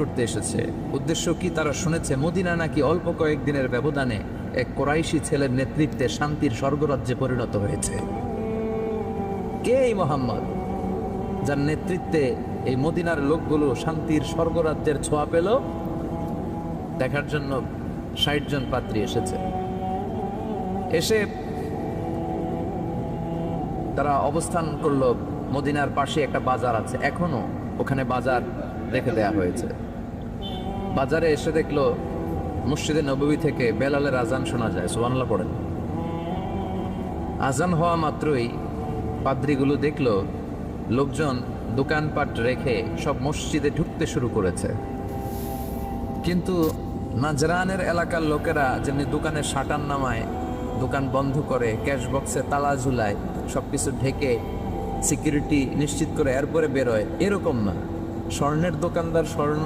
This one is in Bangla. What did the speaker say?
করতে এসেছে। উদ্দেশ্য কি? তারা শুনেছে মদিনা নাকি অল্প কয়েকদিনের ব্যবধানে এক কোরাইশি ছেলের নেতৃত্বে শান্তির স্বর্গরাজ্যে পরিণত হয়েছে। কে এই মোহাম্মদ, যার নেতৃত্বে এই মদিনার লোকগুলো শান্তির স্বর্গরাজ্যের ছোঁয়া পেল? দেখার জন্য ৬০ জন পাত্রী এসেছে। এসে তারা অবস্থান করলো মদিনার পাশে একটা বাজার আছে, এখনো ওখানে বাজার রেখে দেয়া হয়েছে। বাজারে এসে দেখলো মসজিদে নববী থেকে বেলালের আজান শোনা যায়। সুবহানাল্লাহ পড়েন। আজান হওয়া মাত্রই পাদ্রীগুলো দেখলো লোকজন দোকানপাট রেখে সব মসজিদে ঢুকতে শুরু করেছে। কিন্তু নাজরানের এলাকার লোকেরা যেমনি দোকানের শাটার নামায়, দোকান বন্ধ করে, ক্যাশ বক্সে তালা ঝুলায়, সবকিছু ঢেকে সিকিউরিটি নিশ্চিত করে এরপরে বেরোয়, এরকম না। স্বর্ণের দোকানদার স্বর্ণ